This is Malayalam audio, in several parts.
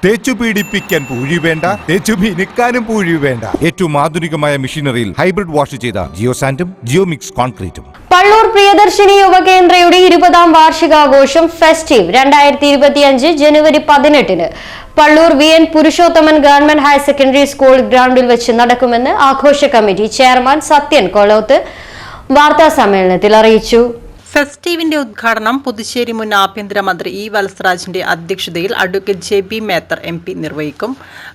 തേച്ചു പീഡിപ്പിക്കാൻ പൂഴി വേണ്ട, തേച്ചു മിനുക്കാനും പൂഴി വേണ്ട. ഏറ്റവും ആധുനികമായ മെഷീനറിയിൽ ഹൈബ്രിഡ് വാഷ് ചെയ്ത ജിയോ സാൻഡും ജിയോ മിക്സ് കോൺക്രീറ്റും. പള്ളൂർ പ്രിയദർശിനി യുവകേന്ദ്രയുടെ 20ാം വാർഷികാഘോഷം ഫെസ്റ്റീവ് 2025 ജനുവരി 18-ന് Palloor VN Purushothaman government higher secondary school ഗ്രൗണ്ടിൽ വെച്ച് നടക്കുമെന്ന് ആഘോഷ കമ്മിറ്റി ചെയർമാൻ സത്യൻ കൊളോത്ത് വാർത്താസമ്മേളനത്തിൽ അറിയിച്ചു. ഫെസ്റ്റീവിന്റെ ഉദ്ഘാടനം പുതുശ്ശേരി മുൻ ആഭ്യന്തരമന്ത്രി ഇ വത്സരാജിന്റെ അധ്യക്ഷതയിൽ അഡ്വക്കേറ്റ് JB മേത്തർ MP നിർവഹിക്കും.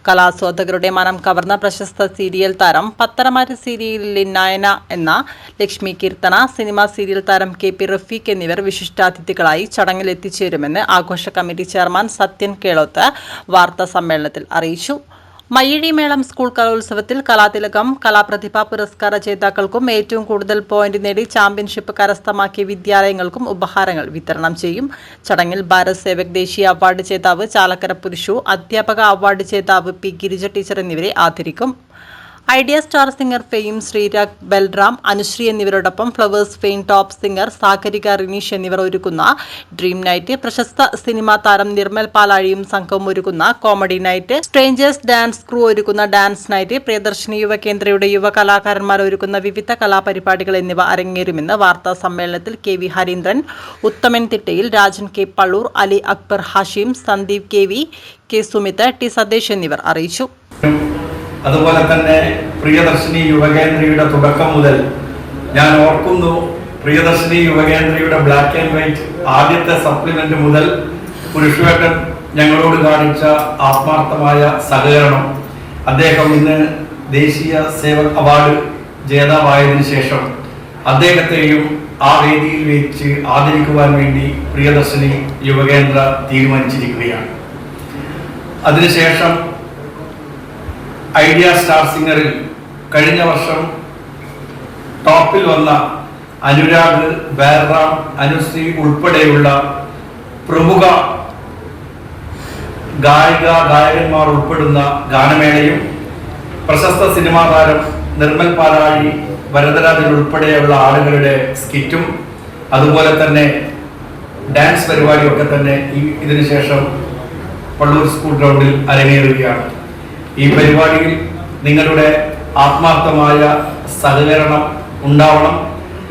കലാസ്വാദകരുടെ മനം കവർന്ന പ്രശസ്ത സീരിയൽ താരം പത്തരമാറ്റ് സീരിയലിലെ നയന എന്ന ലക്ഷ്മി കീർത്തന, സിനിമാ സീരിയൽ താരം KP റഫീഖ് എന്നിവർ വിശിഷ്ടാതിഥികളായി ചടങ്ങിൽ എത്തിച്ചേരുമെന്ന് ആഘോഷ കമ്മിറ്റി ചെയർമാൻ സത്യൻ കേളോത്ത് വാർത്താ സമ്മേളനത്തിൽ അറിയിച്ചു. മയ്യഴിമേളം സ്കൂൾ കലോത്സവത്തിൽ കലാതിലകം കലാപ്രതിഭാ പുരസ്കാര ജേതാക്കൾക്കും ഏറ്റവും കൂടുതൽ പോയിന്റ് നേടി ചാമ്പ്യൻഷിപ്പ് കരസ്ഥമാക്കിയ വിദ്യാലയങ്ങൾക്കും ഉപഹാരങ്ങൾ വിതരണം ചെയ്യും. ചടങ്ങിൽ ഭാരത് സേവക് ദേശീയ അവാർഡ് ജേതാവ് ചാലക്കര പുരുഷു, അധ്യാപക അവാർഡ് ജേതാവ് P ഗിരിജ ടീച്ചർ എന്നിവരെ ആദരിക്കും. Idea star singer fame Sreerag Balram, Anushree എന്നിവരോടൊപ്പം Flowers fame top singer Sagarika Rineesh എന്നിവർ ഒരുക്കുന്ന ഡ്രീം നൈറ്റ്, പ്രശസ്ത സിനിമാ താരം നിർമ്മൽ പാലാഴിയും സംഘവും ഒരുക്കുന്ന comedy night, strangers dance crew ഒരുക്കുന്ന ഡാൻസ് നൈറ്റ്, പ്രിയദർശിനി യുവകേന്ദ്രയുടെ യുവ കലാകാരന്മാർ ഒരുക്കുന്ന വിവിധ കലാപരിപാടികൾ എന്നിവ അരങ്ങേറുമെന്ന് വാർത്താ സമ്മേളനത്തിൽ KV ഹരീന്ദ്രൻ, ഉത്തമൻ തിട്ടയിൽ, Rajan K Pallur, Ali Akbar Hashim, Sandeep KV, K Sumit, T Satheesh എന്നിവർ അറിയിച്ചു. അതുപോലെ തന്നെ പ്രിയദർശിനി യുവകേന്ദ്രയുടെ തുടക്കം മുതൽ ഞാൻ ഓർക്കുന്നു. പ്രിയദർശിനി യുവകേന്ദ്രയുടെ ബ്ലാക്ക് ആൻഡ് വൈറ്റ് ആദ്യത്തെ സപ്ലിമെന്റ് മുതൽ പുരുഷവേട്ടൻ ഞങ്ങളോട് കാണിച്ച ആത്മാർത്ഥമായ സഹകരണം, അദ്ദേഹം ഇന്ന് ദേശീയ സേവക് അവാർഡ് ജേതാവായതിനു ശേഷം അദ്ദേഹത്തെയും ആ വേദിയിൽ വെച്ച് ആദരിക്കുവാൻ വേണ്ടി പ്രിയദർശിനി യുവകേന്ദ്ര തീരുമാനിച്ചിരിക്കുകയാണ്. അതിനുശേഷം ഐഡിയ സ്റ്റാർ സിംഗറിൽ കഴിഞ്ഞ വർഷം ടോപ്പിൽ വന്ന അനുരാഗ്, ബൽറാം, അനുശ്രീ ഉൾപ്പെടെയുള്ള പ്രമുഖ ഗായകന്മാർ ഉൾപ്പെടുന്ന ഗാനമേളയും, പ്രശസ്ത സിനിമാ താരം നിർമ്മൽ പാലാഴി, വരദരാജൻ ഉൾപ്പെടെയുള്ള ആളുകളുടെ സ്കിറ്റും, അതുപോലെ തന്നെ ഡാൻസ് പരിപാടിയൊക്കെ തന്നെ ഇതിനുശേഷം പള്ളൂർ സ്കൂൾ ഗ്രൗണ്ടിൽ അരങ്ങേറുകയാണ്. ഈ പരിപാടിയിൽ നിങ്ങളുടെ ആത്മാർത്ഥമായ സഹകരണം ഉണ്ടാവണം.